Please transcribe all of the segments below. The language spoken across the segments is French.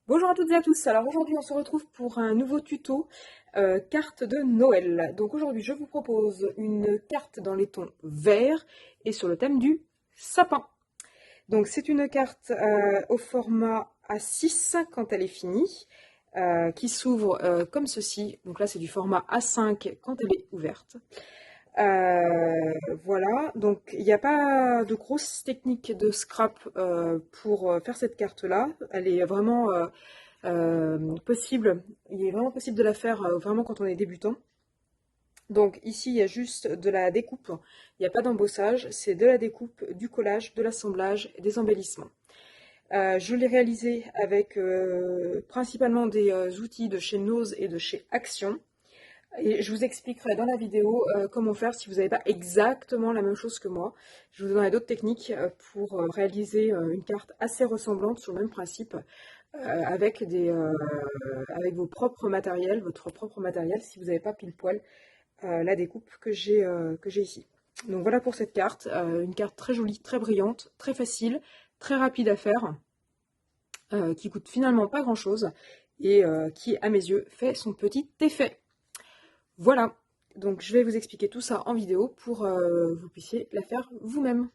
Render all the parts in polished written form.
Bonjour à toutes et à tous, alors aujourd'hui on se retrouve pour un nouveau tuto carte de Noël. Donc aujourd'hui je vous propose une carte dans les tons verts et sur le thème du sapin. Donc c'est une carte au format A6 quand elle est finie, qui s'ouvre comme ceci. Donc là c'est du format A5 quand elle est ouverte. Voilà, donc il n'y a pas de grosse technique de scrap pour faire cette carte-là. Elle est vraiment possible, il est vraiment possible de la faire vraiment quand on est débutant. Donc ici, il y a juste de la découpe, il n'y a pas d'embossage, c'est de la découpe, du collage, de l'assemblage et des embellissements. Je l'ai réalisé avec principalement des outils de chez Nose et de chez Action. Et je vous expliquerai dans la vidéo comment faire si vous n'avez pas exactement la même chose que moi. Je vous donnerai d'autres techniques pour réaliser une carte assez ressemblante sur le même principe avec vos propres matériels, votre propre matériel si vous n'avez pas pile poil la découpe que j'ai ici. Donc voilà pour cette carte, une carte très jolie, très brillante, très facile, très rapide à faire, qui coûte finalement pas grand chose et qui à mes yeux fait son petit effet. Voilà, donc je vais vous expliquer tout ça en vidéo pour que vous puissiez la faire vous-même.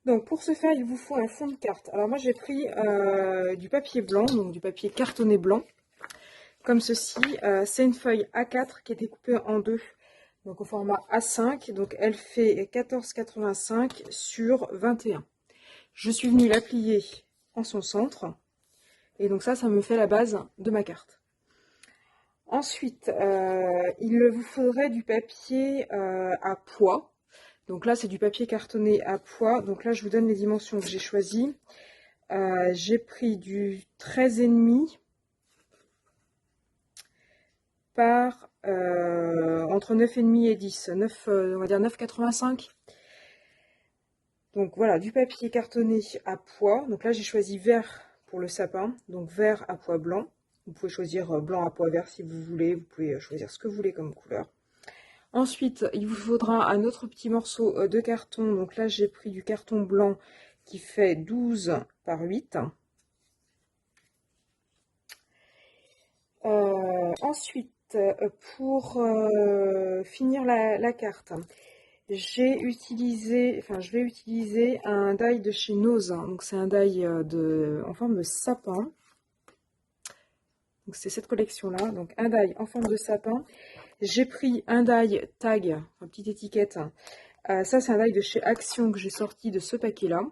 Donc pour ce faire, il vous faut un fond de carte. Alors moi j'ai pris du papier blanc, donc du papier cartonné blanc, comme ceci. C'est une feuille A4 qui est découpée en deux, donc au format A5. Donc elle fait 14,85 sur 21. Je suis venue la plier en son centre, et donc ça me fait la base de ma carte. Ensuite, il vous faudrait du papier à pois. Donc là, c'est du papier cartonné à pois. Donc là, je vous donne les dimensions que j'ai choisies. J'ai pris du 13,5 par entre 9,5 et 10. 9, on va dire 9,85. Donc voilà, du papier cartonné à pois. Donc là, j'ai choisi vert pour le sapin. Donc vert à pois blanc. Vous pouvez choisir blanc à pois vert si vous voulez. Vous pouvez choisir ce que vous voulez comme couleur. Ensuite, il vous faudra un autre petit morceau de carton. Donc là, j'ai pris du carton blanc qui fait 12 par 8. Ensuite, pour finir la carte, je vais utiliser un die de chez Nose. Donc c'est un die en forme de sapin. Donc c'est cette collection-là. Donc un die en forme de sapin. J'ai pris un die tag, une petite étiquette. Ça, c'est un die de chez Action que j'ai sorti de ce paquet-là.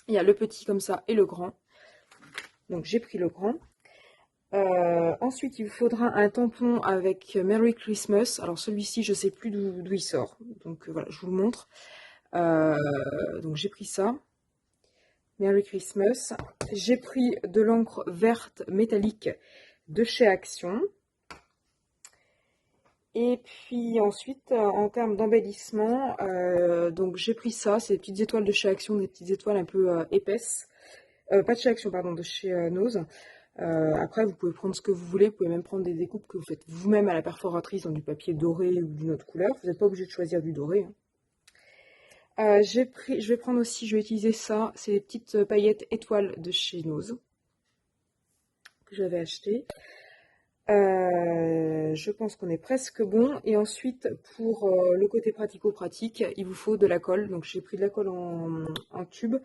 Il y a le petit comme ça et le grand. Donc j'ai pris le grand. Ensuite, il vous faudra un tampon avec Merry Christmas. Alors celui-ci, je ne sais plus d'où il sort. Donc voilà, je vous le montre. Donc j'ai pris ça. Merry Christmas. J'ai pris de l'encre verte métallique de chez Action. Et puis ensuite, en termes d'embellissement, donc j'ai pris ça, c'est des petites étoiles de chez Action, des petites étoiles un peu épaisses. Pas de chez Action, pardon, de chez Nose. Après, vous pouvez prendre ce que vous voulez, vous pouvez même prendre des découpes que vous faites vous-même à la perforatrice dans du papier doré ou d'une autre couleur. Vous n'êtes pas obligé de choisir du doré, hein. Je vais prendre aussi, je vais utiliser ça, c'est des petites paillettes étoiles de chez Nose que j'avais acheté. Je pense qu'on est presque bon. Et ensuite, pour le côté pratico-pratique, il vous faut de la colle. Donc j'ai pris de la colle en tube,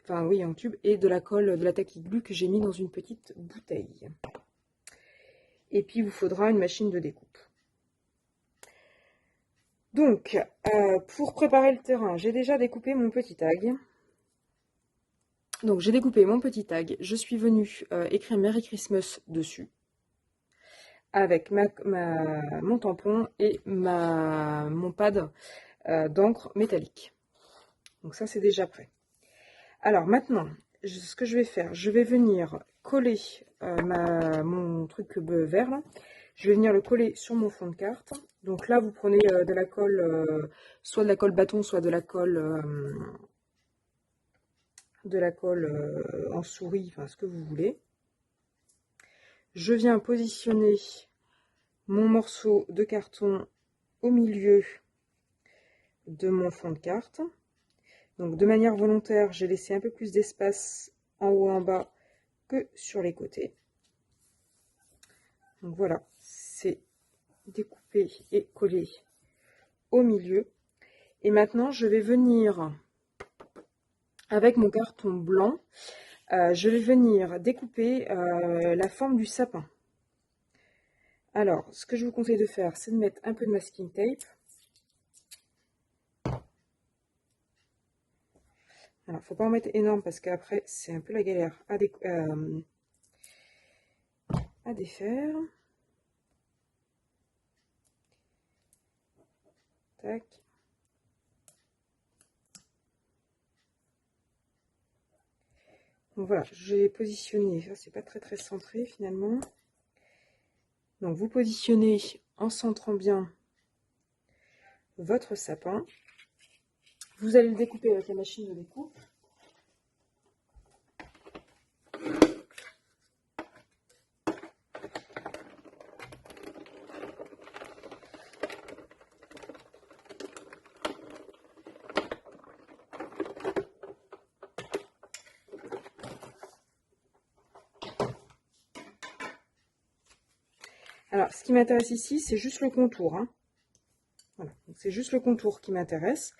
enfin oui, en tube, et de la colle de la Tacky Glue que j'ai mis dans une petite bouteille. Et puis il vous faudra une machine de découpe. Donc, pour préparer le terrain, j'ai déjà découpé mon petit tag. Donc j'ai découpé mon petit tag. Je suis venue écrire Merry Christmas dessus, avec mon tampon et mon pad d'encre métallique. Donc ça, c'est déjà prêt. Alors maintenant, ce que je vais faire, je vais venir coller mon truc vert là. Je vais venir le coller sur mon fond de carte. Donc là, vous prenez de la colle, soit de la colle bâton, soit de la colle en souris, enfin ce que vous voulez. Je viens positionner mon morceau de carton au milieu de mon fond de carte. Donc de manière volontaire, j'ai laissé un peu plus d'espace en haut en bas que sur les côtés. Donc voilà, c'est découpé et collé au milieu. Et maintenant, je vais venir, avec mon carton blanc, je vais venir découper la forme du sapin. Alors, ce que je vous conseille de faire, c'est de mettre un peu de masking tape. Alors, faut pas en mettre énorme parce qu'après, c'est un peu la galère à défaire. Tac. Donc voilà, j'ai positionné. Ça, c'est pas très centré finalement. Donc, vous positionnez en centrant bien votre sapin. Vous allez le découper avec la machine de découpe. Alors, ce qui m'intéresse ici, c'est juste le contour. Hein. Voilà, c'est juste le contour qui m'intéresse.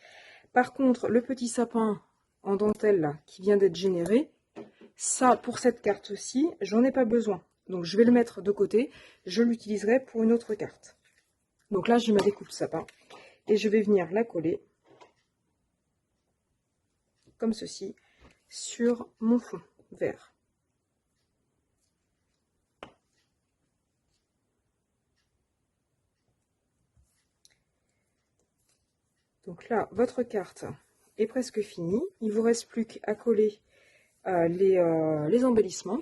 Par contre, le petit sapin en dentelle là, qui vient d'être généré, ça, pour cette carte-ci, j'en ai pas besoin. Donc, je vais le mettre de côté. Je l'utiliserai pour une autre carte. Donc là, j'ai ma découpe sapin. Et je vais venir la coller, comme ceci, sur mon fond vert. Donc là, votre carte est presque finie. Il vous reste plus qu'à coller les embellissements.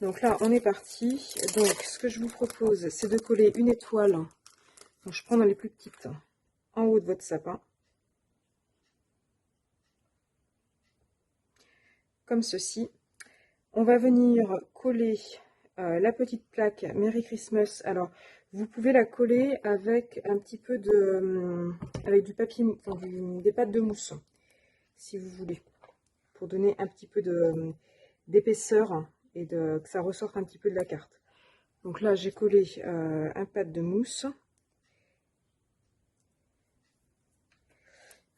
Donc là, on est parti. Donc, ce que je vous propose, c'est de coller une étoile. Donc, je prends dans les plus petites, en haut de votre sapin. Comme ceci. On va venir coller la petite plaque Merry Christmas. Alors, vous pouvez la coller avec un petit peu de... avec du papier, enfin, des pâtes de mousse, si vous voulez. Pour donner un petit peu d'épaisseur et que ça ressorte un petit peu de la carte. Donc là, j'ai collé un pâte de mousse.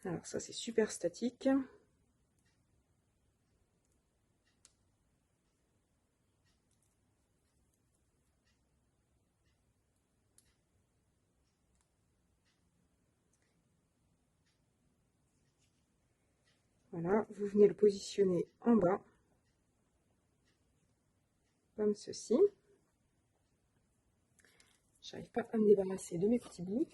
Alors ça, c'est super statique. Voilà, vous venez le positionner en bas, comme ceci. J'arrive pas à me débarrasser de mes petits bouts.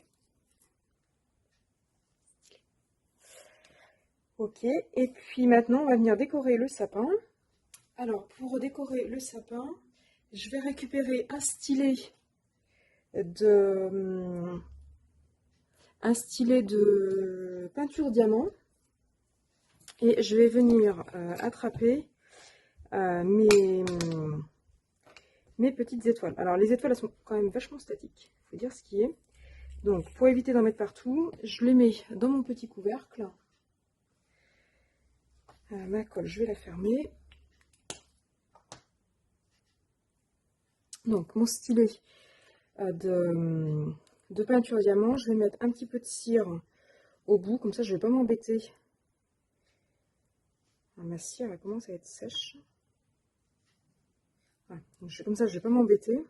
Ok, et puis maintenant, on va venir décorer le sapin. Alors, pour décorer le sapin, je vais récupérer un stylet de peinture diamant. Et je vais venir attraper mes petites étoiles. Alors, les étoiles, elles sont quand même vachement statiques. Il faut dire ce qui est. Donc, pour éviter d'en mettre partout, je les mets dans mon petit couvercle. Ma colle, je vais la fermer. Donc, mon stylet de peinture diamant, je vais mettre un petit peu de cire au bout. Comme ça, je ne vais pas m'embêter. Ma cire, elle commence à être sèche. Voilà. Donc, je fais comme ça, je ne vais pas m'embêter.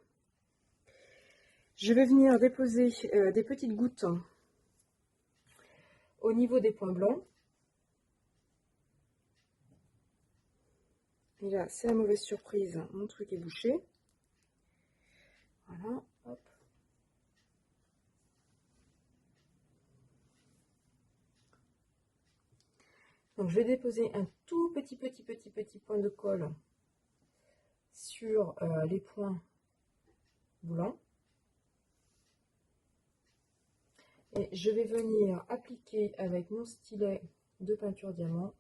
Je vais venir déposer des petites gouttes au niveau des points blancs. Et là, c'est la mauvaise surprise, mon truc est bouché. Voilà, hop. Donc, je vais déposer un tout petit point de colle sur les points blancs. Et je vais venir appliquer avec mon stylet de peinture diamant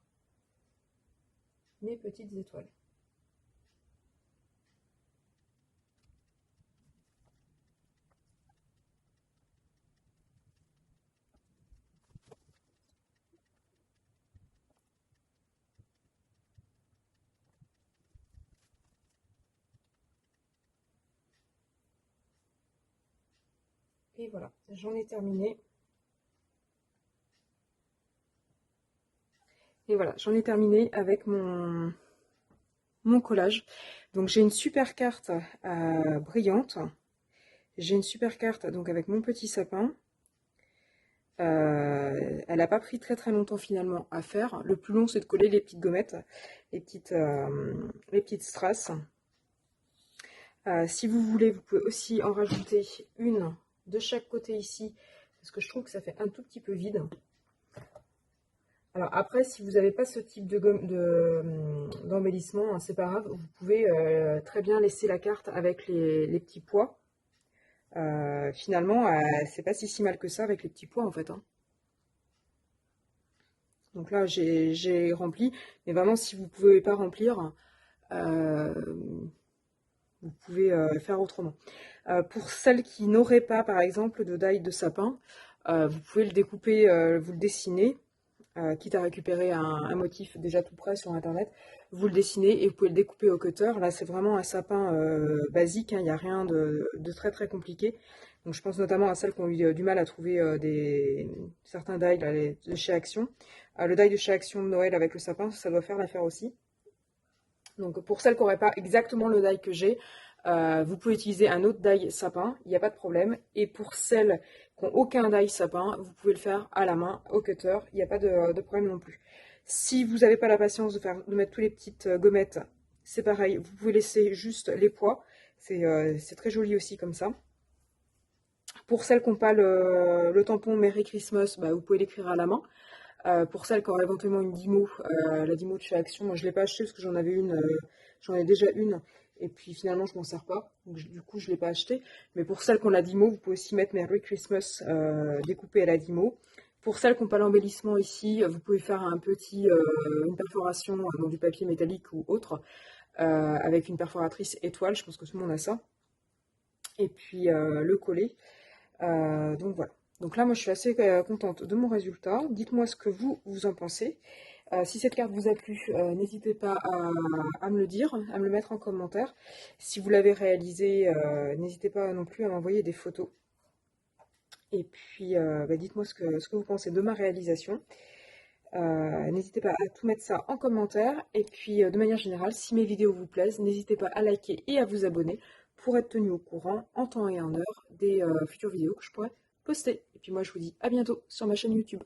mes petites étoiles. Et voilà, j'en ai terminé. Et voilà, j'en ai terminé avec mon collage. Donc j'ai une super carte brillante. J'ai une super carte donc avec mon petit sapin. Elle n'a pas pris très très longtemps finalement à faire. Le plus long c'est de coller les petites gommettes, les petites strass. Si vous voulez, vous pouvez aussi en rajouter une de chaque côté ici, parce que je trouve que ça fait un tout petit peu vide. Alors après, si vous n'avez pas ce type d'embellissement, hein, c'est pas grave, vous pouvez très bien laisser la carte avec les petits pois. Finalement, c'est pas si mal que ça avec les petits pois en fait, hein. Donc là, j'ai rempli, mais vraiment, si vous ne pouvez pas remplir, euh, vous pouvez faire autrement. Pour celles qui n'auraient pas, par exemple, de die de sapin, vous pouvez le découper, vous le dessinez, quitte à récupérer un motif déjà tout prêt sur internet, vous le dessinez et vous pouvez le découper au cutter. Là c'est vraiment un sapin basique, hein, il n'y a rien de très très compliqué. Donc je pense notamment à celles qui ont eu du mal à trouver certains dies là, de chez Action. Le die de chez Action de Noël avec le sapin, ça doit faire l'affaire aussi. Donc pour celles qui n'auraient pas exactement le die que j'ai, vous pouvez utiliser un autre die sapin, il n'y a pas de problème. Et pour celles qui n'ont aucun die sapin, vous pouvez le faire à la main, au cutter, il n'y a pas de problème non plus. Si vous n'avez pas la patience de mettre toutes les petites gommettes, c'est pareil, vous pouvez laisser juste les pois. C'est très joli aussi comme ça. Pour celles qui n'ont pas le tampon Merry Christmas, bah, vous pouvez l'écrire à la main. Pour celles qui auraient éventuellement une Dymo, la Dymo de chez Action, moi je ne l'ai pas acheté parce que j'en avais une, j'en ai déjà une, et puis finalement je m'en sers pas, donc du coup je ne l'ai pas acheté. Mais pour celles qui ont la Dymo, vous pouvez aussi mettre Merry Christmas découpé à la Dymo. Pour celles qui n'ont pas l'embellissement ici, vous pouvez faire une perforation dans du papier métallique ou autre, avec une perforatrice étoile, je pense que tout le monde a ça. Et puis le coller. Donc voilà. Donc là, moi, je suis assez contente de mon résultat. Dites-moi ce que vous en pensez. Si cette carte vous a plu, n'hésitez pas à me le dire, à me le mettre en commentaire. Si vous l'avez réalisé, n'hésitez pas non plus à m'envoyer des photos. Et puis, bah, dites-moi ce que vous pensez de ma réalisation. N'hésitez pas à tout mettre ça en commentaire. Et puis, de manière générale, si mes vidéos vous plaisent, n'hésitez pas à liker et à vous abonner pour être tenu au courant en temps et en heure des futures vidéos que je pourrais poster. Et puis moi, je vous dis à bientôt sur ma chaîne YouTube.